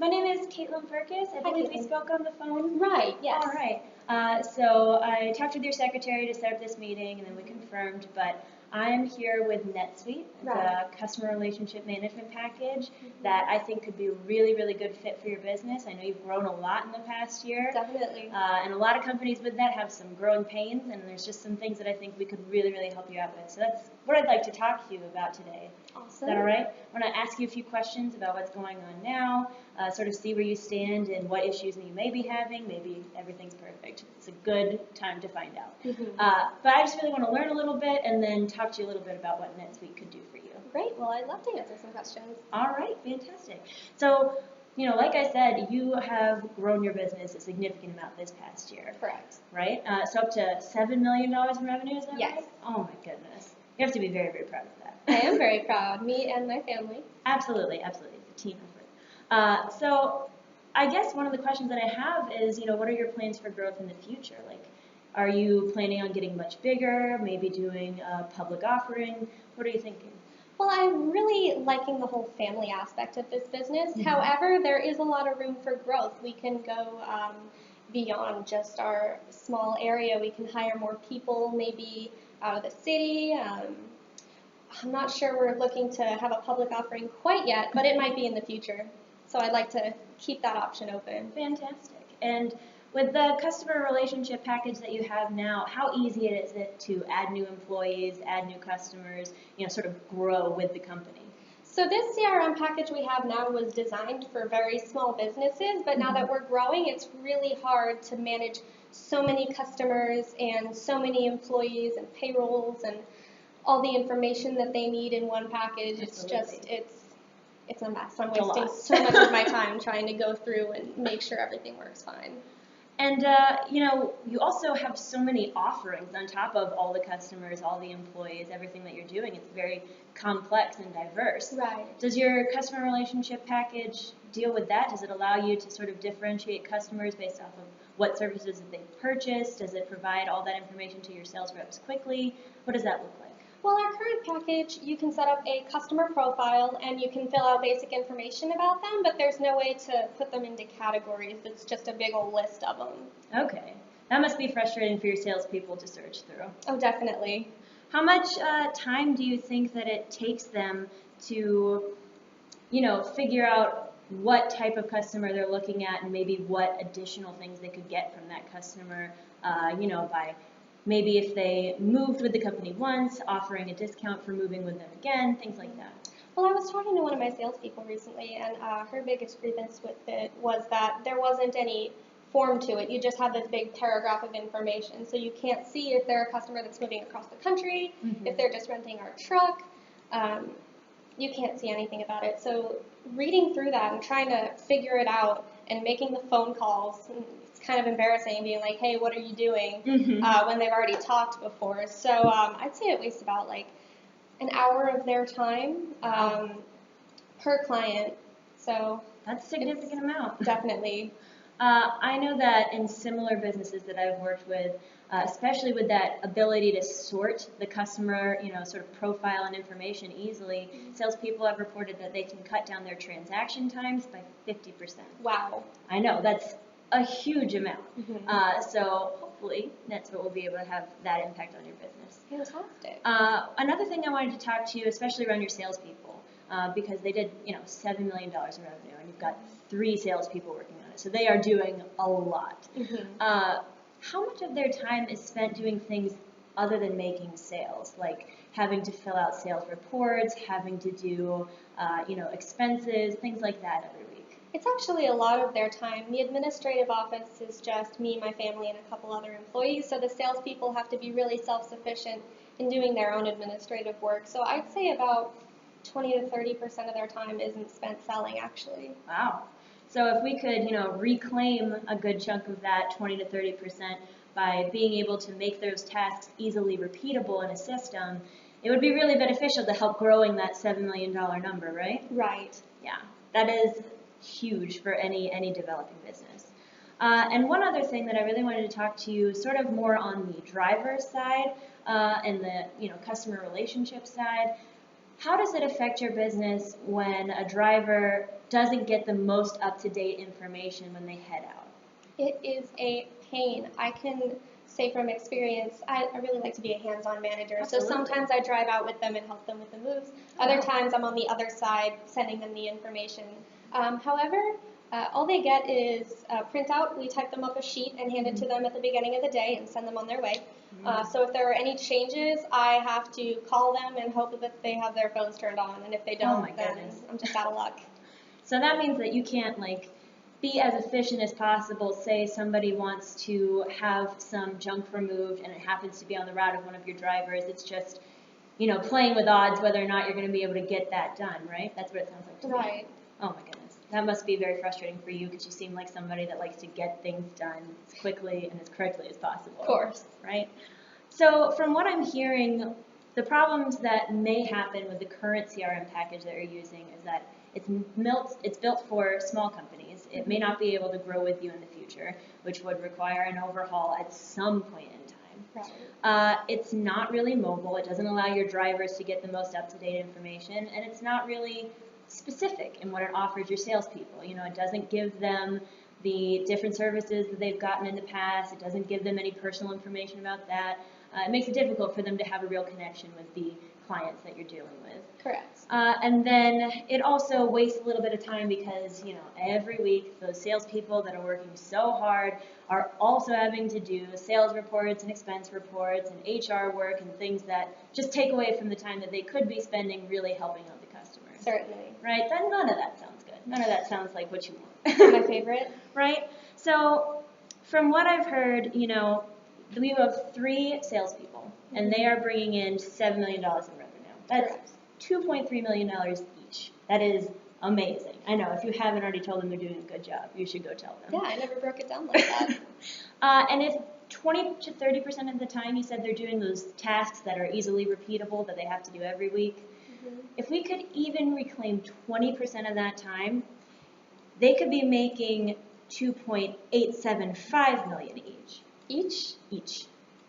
My name is Caitlin Fergus. I believe we spoke on the phone. Right, yes. All right. So I talked with your secretary to set up this meeting, and then we confirmed, but I'm here with NetSuite. It's a customer relationship management package that I think could be a really, really good fit for your business. I know you've grown a lot in the past year. Definitely. And a lot of companies with that have some growing pains, and there's just some things that I think we could really, really help you out with. So that's what I'd like to talk to you about today. Awesome. Is that all right? I want to ask you a few questions about what's going on now, sort of see where you stand and what issues that you may be having. Maybe everything's perfect. It's a good time to find out. But I just really want to learn a little bit and then talk to you a little bit about what NetSuite could do for you. Great. Well, I'd love to answer some questions. All right. Fantastic. So, you know, like I said, you have grown your business a significant amount this past year. Correct. Right? So up to $7 million in revenue, is that Yes. right? Oh, my goodness. You have to be very, very proud of that. I am very proud. Me and my family. Absolutely, absolutely. It's a team effort. So I guess one of the questions that I have is, you know, what are your plans for growth in the future? Like, are you planning on getting much bigger, maybe doing a public offering? What are you thinking? Well, I'm really liking the whole family aspect of this business. However, there is a lot of room for growth. We can go beyond just our small area. We can hire more people, maybe out of the city. I'm not sure we're looking to have a public offering quite yet, but it might be in the future. So I'd like to keep that option open. Fantastic. And with the customer relationship package that you have now, how easy is it to add new employees, add new customers, you know, sort of grow with the company? So this CRM package we have now was designed for very small businesses, but now that we're growing, it's really hard to manage so many customers and so many employees and payrolls and all the information that they need in one package. Absolutely. It's a mess. I'm wasting so much of my time trying to go through and make sure everything works fine. And, you know, you also have so many offerings on top of all the customers, all the employees, everything that you're doing. It's very complex and diverse. Right. Does your customer relationship package deal with that? Does it allow you to sort of differentiate customers based off of what services that they've purchased? Does it provide all that information to your sales reps quickly? What does that look like? Well, our current package, you can set up a customer profile and you can fill out basic information about them, but there's no way to put them into categories. It's just a big old list of them. Okay. That must be frustrating for your salespeople to search through. Oh, definitely. How much time do you think that it takes them to, you know, figure out what type of customer they're looking at and maybe what additional things they could get from that customer, you know, by maybe if they moved with the company once, offering a discount for moving with them again, things like that? Well, I was talking to one of my salespeople recently, and her biggest grievance with it was that there wasn't any form to it. You just have this big paragraph of information, so you can't see if they're a customer that's moving across the country, if they're just renting our truck. You can't see anything about it. So reading through that and trying to figure it out and making the phone calls, it's kind of embarrassing being like, hey, what are you doing, when they've already talked before. So I'd say it wastes about like an hour of their time per client. So that's a significant amount. Definitely. I know that in similar businesses that I've worked with, especially with that ability to sort the customer, you know, sort of profile and information easily, salespeople have reported that they can cut down their transaction times by 50%. Wow. I know, that's a huge amount. So hopefully NetSuite will be able to have that impact on your business. Fantastic. Another thing I wanted to talk to you, especially around your salespeople, because they did, you know, $7 million in revenue, and you've got 3 salespeople working on it, so they are doing a lot. How much of their time is spent doing things other than making sales, like having to fill out sales reports, having to do, you know, expenses, things like that every week? It's actually a lot of their time. The administrative office is just me, my family, and a couple other employees, so the salespeople have to be really self-sufficient in doing their own administrative work. So I'd say about 20 to 30% of their time isn't spent selling, actually. Wow. So if we could, you know, reclaim a good chunk of that 20 to 30% by being able to make those tasks easily repeatable in a system, it would be really beneficial to help growing that $7 million number, right? Right. Yeah, that is huge for any developing business. And one other thing that I really wanted to talk to you, sort of more on the driver side and the, you know, customer relationship side. How does it affect your business when a driver doesn't get the most up-to-date information when they head out? It is a pain. I can say from experience, I really like to be a hands-on manager. Absolutely. So sometimes I drive out with them and help them with the moves. Other times I'm on the other side sending them the information. However, all they get is a printout. We type them up a sheet and hand it to them at the beginning of the day and send them on their way. So if there are any changes, I have to call them and hope that they have their phones turned on. And if they Oh don't, my then goodness. I'm just out of luck. So that means that you can't be as efficient as possible. Say somebody wants to have some junk removed and it happens to be on the route of one of your drivers. It's just, playing with odds whether or not you're going to be able to get that done, right? That's what it sounds like to me. Right. Oh my goodness. That must be very frustrating for you because you seem like somebody that likes to get things done as quickly and as correctly as possible. Of course. Right? So from what I'm hearing, the problems that may happen with the current CRM package that you're using is that it's built for small companies. It may not be able to grow with you in the future, which would require an overhaul at some point in time. Right. It's not really mobile. It doesn't allow your drivers to get the most up-to-date information, and it's not really specific in what it offers your salespeople. It doesn't give them the different services that they've gotten in the past. It doesn't give them any personal information about that. It makes it difficult for them to have a real connection with the clients that you're dealing with. Correct. And then it also wastes a little bit of time because, every week those salespeople that are working so hard are also having to do sales reports and expense reports and HR work and things that just take away from the time that they could be spending really helping out the customers. Certainly. Right? Then none of that sounds good. None of that sounds like what you want. My favorite. Right? So from what I've heard, we have 3 salespeople, and they are bringing in $7 million in revenue. That's Correct. $2.3 million each. That is amazing. I know, if you haven't already told them they're doing a good job, you should go tell them. Yeah, I never broke it down like that. And if 20 to 30% of the time you said they're doing those tasks that are easily repeatable that they have to do every week, if we could even reclaim 20% of that time, they could be making $2.875 million each.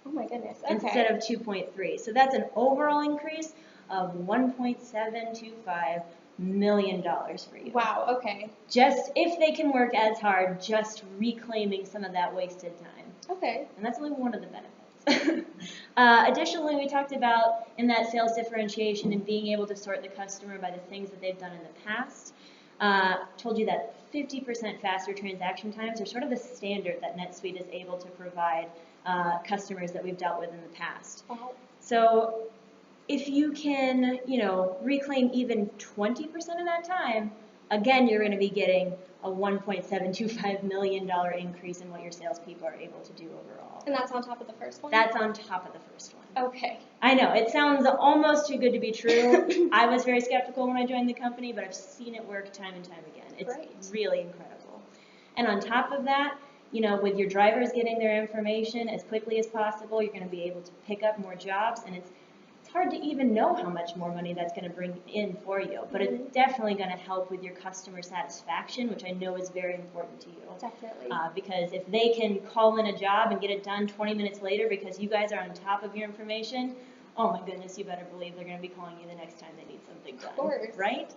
Oh my goodness. Okay. Instead of 2.3. So that's an overall increase of $1.725 million for you. Wow. Okay. Just if they can work as hard, just reclaiming some of that wasted time. Okay. And that's only one of the benefits. Additionally, we talked about in that sales differentiation and being able to sort the customer by the things that they've done in the past. Told you that 50% faster transaction times are sort of the standard that NetSuite is able to provide customers that we've dealt with in the past. Wow. So if you can, reclaim even 20% of that time, again, you're going to be getting a $1.725 million increase in what your salespeople are able to do overall. And that's on top of the first one? That's on top of the first one. Okay. I know, it sounds almost too good to be true. I was very skeptical when I joined the company, but I've seen it work time and time again. It's Great. really incredible. And on top of that, with your drivers getting their information as quickly as possible, you're going to be able to pick up more jobs, and it's hard to even know how much more money that's going to bring in for you, but it's definitely going to help with your customer satisfaction, which I know is very important to you. Definitely. Because if they can call in a job and get it done 20 minutes later because you guys are on top of your information, oh my goodness, you better believe they're going to be calling you the next time they need something done. Of course. Right?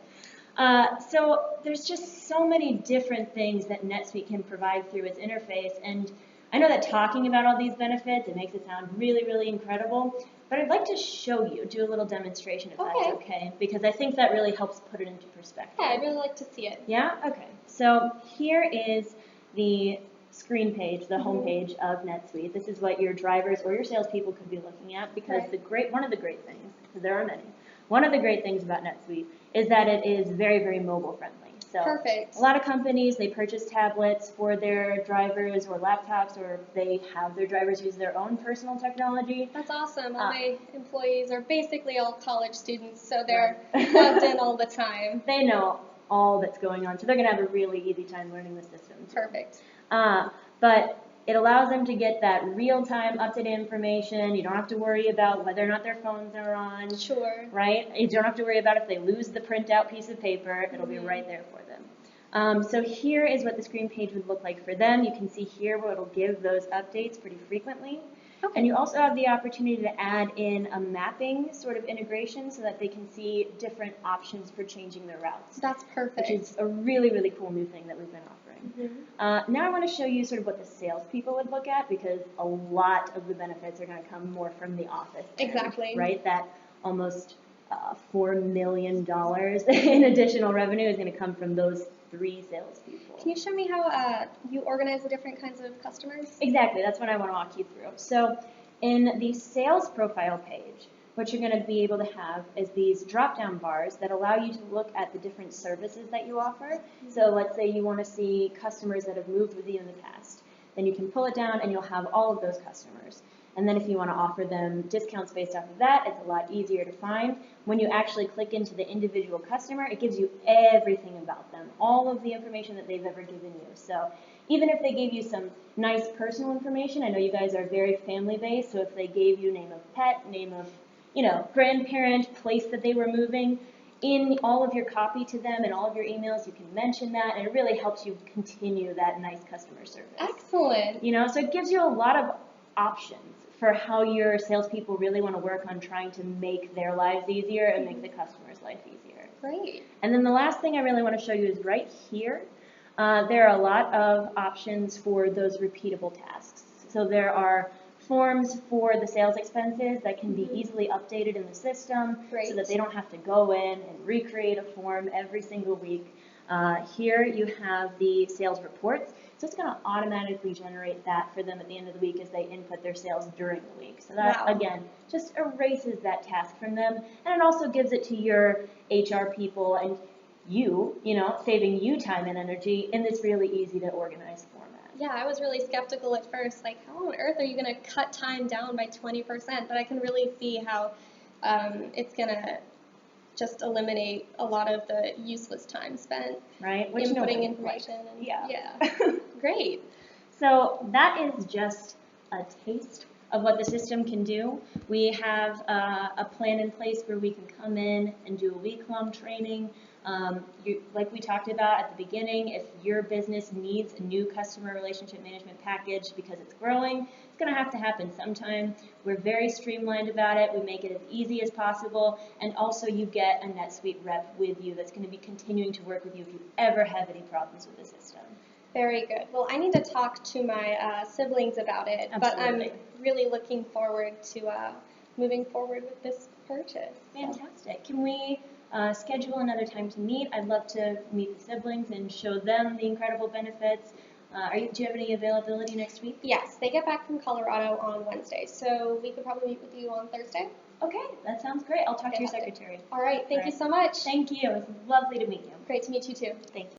So there's just so many different things that NetSuite can provide through its interface, and I know that talking about all these benefits, it makes it sound really, really incredible, but I'd like to show you, do a little demonstration if that's okay, because I think that really helps put it into perspective. Yeah, I'd really like to see it. Yeah? Okay. So here is the screen page, the home page of NetSuite. This is what your drivers or your salespeople could be looking at, because one of the great things, because there are many, one of the great things about NetSuite is that it is very, very mobile friendly. So Perfect. a lot of companies, they purchase tablets for their drivers or laptops, or they have their drivers use their own personal technology. That's awesome. All my employees are basically all college students, so they're plugged in all the time. They know all that's going on, so they're going to have a really easy time learning the system. Perfect. But it allows them to get that real-time, up-to-date information. You don't have to worry about whether or not their phones are on. Sure. Right? You don't have to worry about if they lose the printout piece of paper. It'll be right there for them. So here is what the screen page would look like for them. You can see here where it'll give those updates pretty frequently. Okay. And you also have the opportunity to add in a mapping sort of integration so that they can see different options for changing their routes, That's perfect. which is a really, really cool new thing that we've been offering. Now I want to show you sort of what the salespeople would look at, because a lot of the benefits are going to come more from the office end, Exactly. right? That almost $4 million in additional revenue is going to come from those 3 salespeople. Can you show me how you organize the different kinds of customers? Exactly, that's what I want to walk you through. So in the sales profile page, what you're going to be able to have is these drop-down bars that allow you to look at the different services that you offer. So let's say you want to see customers that have moved with you in the past. Then you can pull it down and you'll have all of those customers. And then if you want to offer them discounts based off of that, it's a lot easier to find. When you actually click into the individual customer, it gives you everything about them, all of the information that they've ever given you. So even if they gave you some nice personal information, I know you guys are very family-based, so if they gave you name of pet, name of, grandparent, place that they were moving, in all of your copy to them and all of your emails, you can mention that, and it really helps you continue that nice customer service. Excellent. So it gives you a lot of options for how your salespeople really want to work on trying to make their lives easier and make the customer's life easier. Great. And then the last thing I really want to show you is right here. There are a lot of options for those repeatable tasks. So there are forms for the sales expenses that can be easily updated in the system Great. so that they don't have to go in and recreate a form every single week. Here you have the sales reports. So it's going to automatically generate that for them at the end of the week as they input their sales during the week. So that, Wow. again, just erases that task from them. And it also gives it to your HR people and you, saving you time and energy in this really easy to organize format. Yeah, I was really skeptical at first, like how on earth are you going to cut time down by 20%? But I can really see how it's going to just eliminate a lot of the useless time spent Right? Which inputting nobody information. And, Yeah. Great. So that is just a taste of what the system can do. We have a plan in place where we can come in and do a week-long training. Like we talked about at the beginning, if your business needs a new customer relationship management package because it's growing, it's going to have to happen sometime. We're very streamlined about it. We make it as easy as possible. And also you get a NetSuite rep with you that's going to be continuing to work with you if you ever have any problems with the system. Very good. Well, I need to talk to my siblings about it, Absolutely. but I'm really looking forward to moving forward with this purchase. Fantastic. Can we schedule another time to meet? I'd love to meet the siblings and show them the incredible benefits. Do you have any availability next week? Yes, they get back from Colorado on Wednesday, so we could probably meet with you on Thursday. Okay, that sounds great. I'll talk to your Fantastic. secretary. All right, thank you so much. Thank you. It was lovely to meet you. Great to meet you too. Thank you.